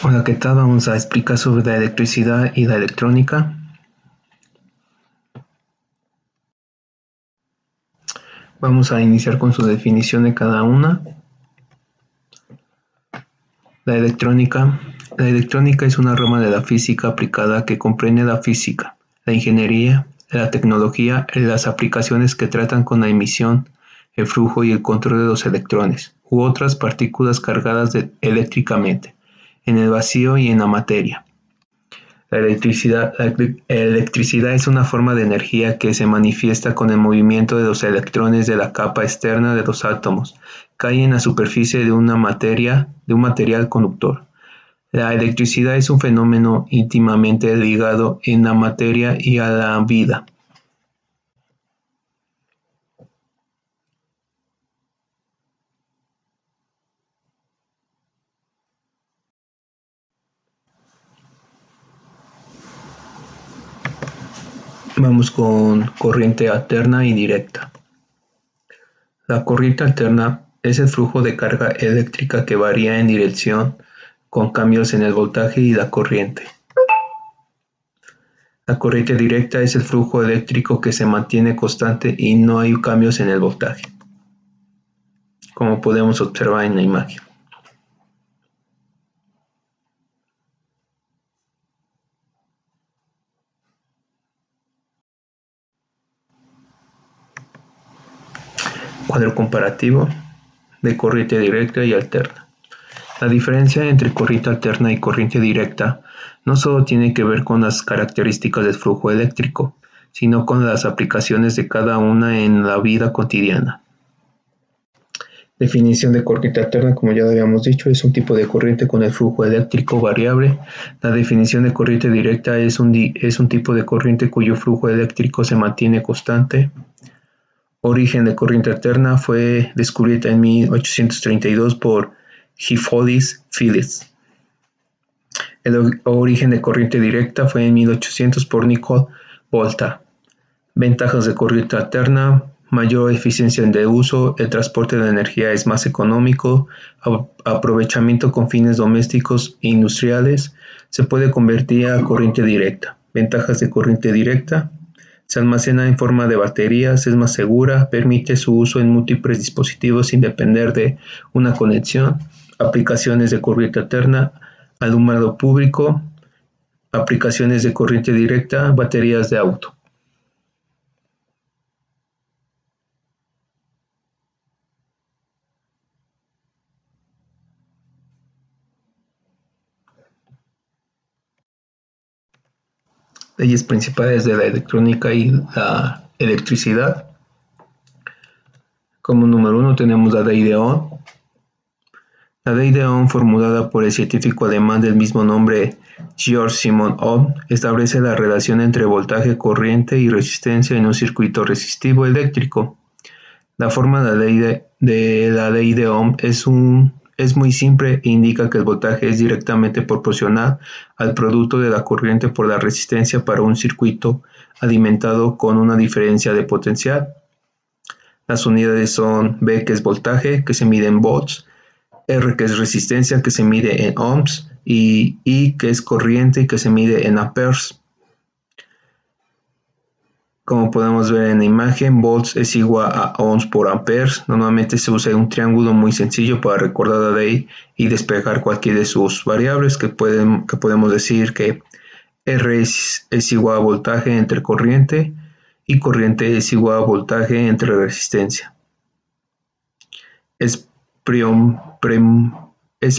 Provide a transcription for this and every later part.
Hola, ¿qué tal? Vamos a explicar sobre la electricidad y la electrónica. Vamos a iniciar con su definición de cada una. La electrónica. La electrónica es una rama de la física aplicada que comprende la física, la ingeniería, la tecnología y las aplicaciones que tratan con la emisión, el flujo y el control de los electrones u otras partículas cargadas eléctricamente, en el vacío y en la materia. La electricidad es una forma de energía que se manifiesta con el movimiento de los electrones de la capa externa de los átomos. Cae en la superficie de un material conductor. La electricidad es un fenómeno íntimamente ligado en la materia y a la vida. Vamos con corriente alterna y directa. La corriente alterna es el flujo de carga eléctrica que varía en dirección con cambios en el voltaje y la corriente. La corriente directa es el flujo eléctrico que se mantiene constante y no hay cambios en el voltaje, como podemos observar en la imagen. Cuadro comparativo de corriente directa y alterna. La diferencia entre corriente alterna y corriente directa no solo tiene que ver con las características del flujo eléctrico, sino con las aplicaciones de cada una en la vida cotidiana. Definición de corriente alterna, como ya habíamos dicho, es un tipo de corriente con el flujo eléctrico variable. La definición de corriente directa es un tipo de corriente cuyo flujo eléctrico se mantiene constante. Origen de corriente alterna fue descubierta en 1832 por Hippolyte Phillips. El origen de corriente directa fue en 1800 por Nicole Volta. Ventajas de corriente alterna: mayor eficiencia de uso, el transporte de energía es más económico, aprovechamiento con fines domésticos e industriales, se puede convertir a corriente directa. Ventajas de corriente directa: se almacena en forma de baterías, es más segura, permite su uso en múltiples dispositivos sin depender de una conexión. Aplicaciones de corriente alterna: alumbrado público, aplicaciones de corriente directa, baterías de auto. Leyes principales de la electrónica y la electricidad. Como número 1 tenemos la ley de Ohm. La ley de Ohm, formulada por el científico alemán del mismo nombre Georg Simon Ohm, establece la relación entre voltaje, corriente y resistencia en un circuito resistivo eléctrico. La forma de la ley de Ohm es muy simple e indica que el voltaje es directamente proporcional al producto de la corriente por la resistencia para un circuito alimentado con una diferencia de potencial. Las unidades son V, que es voltaje, que se mide en volts; R, que es resistencia, que se mide en ohms; y I, que es corriente, que se mide en amperes. Como podemos ver en la imagen, volts es igual a ohms por amperes. Normalmente se usa un triángulo muy sencillo para recordar la ley y despejar cualquiera de sus variables, que podemos decir que R es igual a voltaje entre corriente y corriente es igual a voltaje entre resistencia. Es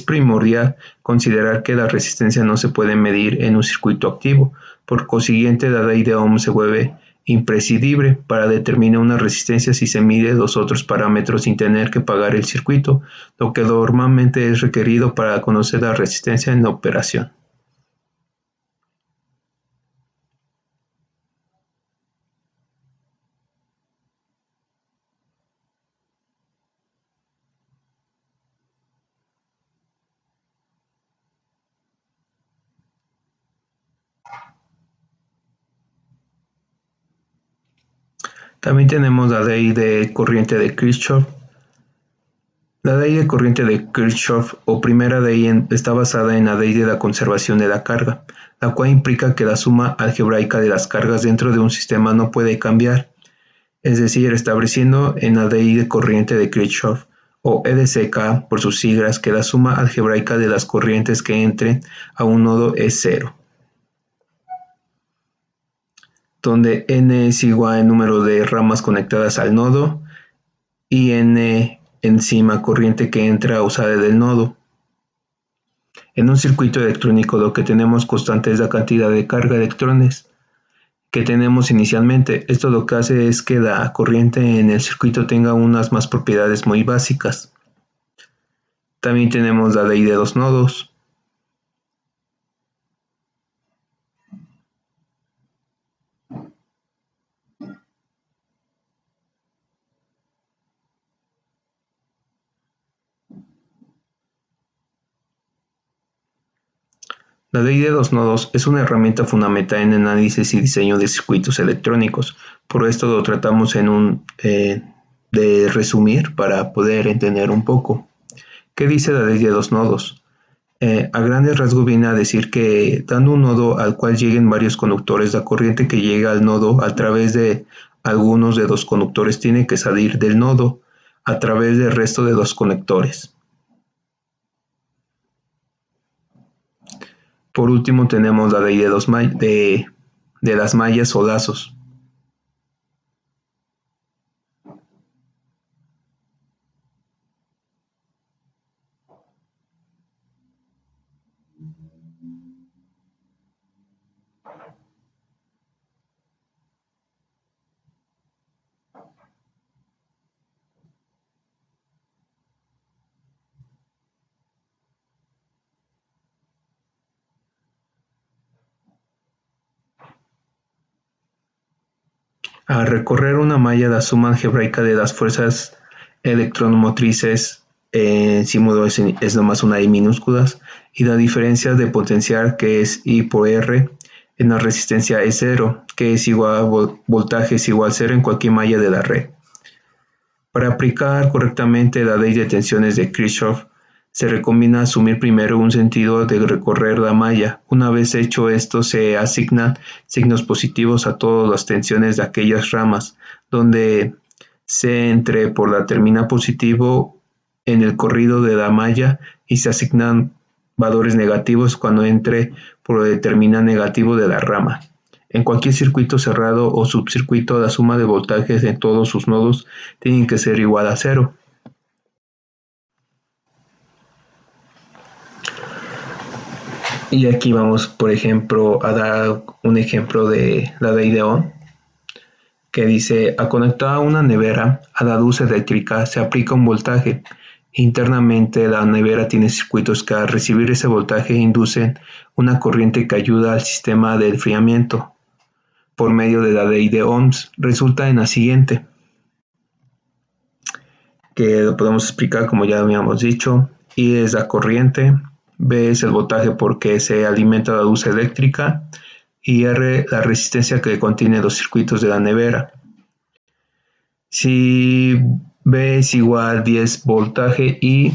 primordial considerar que la resistencia no se puede medir en un circuito activo. Por consiguiente, la ley de Ohm se vuelve imprescindible para determinar una resistencia si se mide los otros parámetros sin tener que pagar el circuito, lo que normalmente es requerido para conocer la resistencia en la operación. También tenemos la ley de corriente de Kirchhoff. La ley de corriente de Kirchhoff o primera ley está basada en la ley de la conservación de la carga, la cual implica que la suma algebraica de las cargas dentro de un sistema no puede cambiar, es decir, estableciendo en la ley de corriente de Kirchhoff o EDCK por sus siglas que la suma algebraica de las corrientes que entren a un nodo es cero, donde n es igual al número de ramas conectadas al nodo y n encima corriente que entra o sale del nodo. En un circuito electrónico lo que tenemos constante es la cantidad de carga de electrones que tenemos inicialmente. Esto lo que hace es que la corriente en el circuito tenga unas más propiedades muy básicas. También tenemos la ley de los nodos. La ley de los nodos es una herramienta fundamental en análisis y diseño de circuitos electrónicos. Por esto lo tratamos de resumir para poder entender un poco. ¿Qué dice la ley de los nodos? A grandes rasgos viene a decir que dando un nodo al cual lleguen varios conductores, la corriente que llega al nodo a través de algunos de los conductores tiene que salir del nodo a través del resto de los conectores. Por último tenemos la ley de las mallas o lazos. Al recorrer una malla, la suma algebraica de las fuerzas electromotrices en sí modo es nomás una I minúsculas y la diferencia de potencial que es I por R en la resistencia es cero, que es igual a voltaje es igual a cero en cualquier malla de la red. Para aplicar correctamente la ley de tensiones de Kirchhoff, se recomienda asumir primero un sentido de recorrer la malla. Una vez hecho esto, se asignan signos positivos a todas las tensiones de aquellas ramas, donde se entre por la terminal positivo en el corrido de la malla y se asignan valores negativos cuando entre por el terminal negativo de la rama. En cualquier circuito cerrado o subcircuito, la suma de voltajes en todos sus nodos tiene que ser igual a cero. Y aquí vamos, por ejemplo, a dar un ejemplo de la ley de Ohm, que dice, a conectar a una nevera a la luz eléctrica se aplica un voltaje. Internamente la nevera tiene circuitos que al recibir ese voltaje inducen una corriente que ayuda al sistema de enfriamiento. Por medio de la ley de Ohms, resulta en la siguiente, que lo podemos explicar como ya habíamos dicho. I es la corriente, B es el voltaje porque se alimenta la luz eléctrica y R la resistencia que contiene los circuitos de la nevera. Si B es igual a 10 voltaje y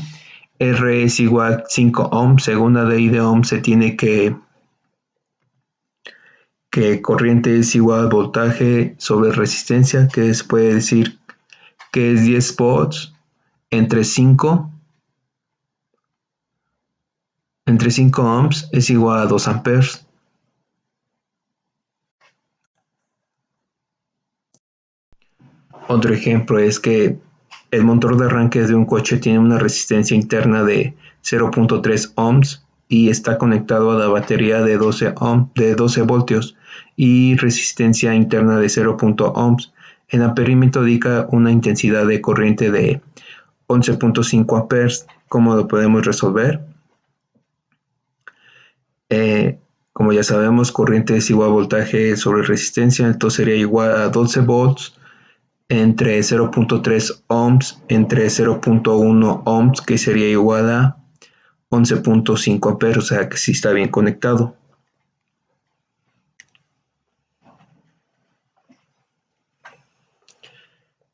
R es igual a 5 ohms, según la ley de Ohm se tiene que corriente es igual a voltaje sobre resistencia, que se puede decir que es 10 volts entre 5 ohms es igual a 2 amperes. Otro ejemplo es que el motor de arranque de un coche tiene una resistencia interna de 0.3 ohms y está conectado a la batería de 12 voltios y resistencia interna de 0.0 ohms. En amperímetro indica una intensidad de corriente de 11.5 amperes. ¿Cómo lo podemos resolver? Como ya sabemos, corriente es igual a voltaje sobre resistencia, entonces sería igual a 12 volts entre 0.3 ohms entre 0.1 ohms, que sería igual a 11.5 amperes, o sea que sí está bien conectado.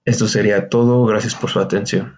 Esto sería todo, gracias por su atención.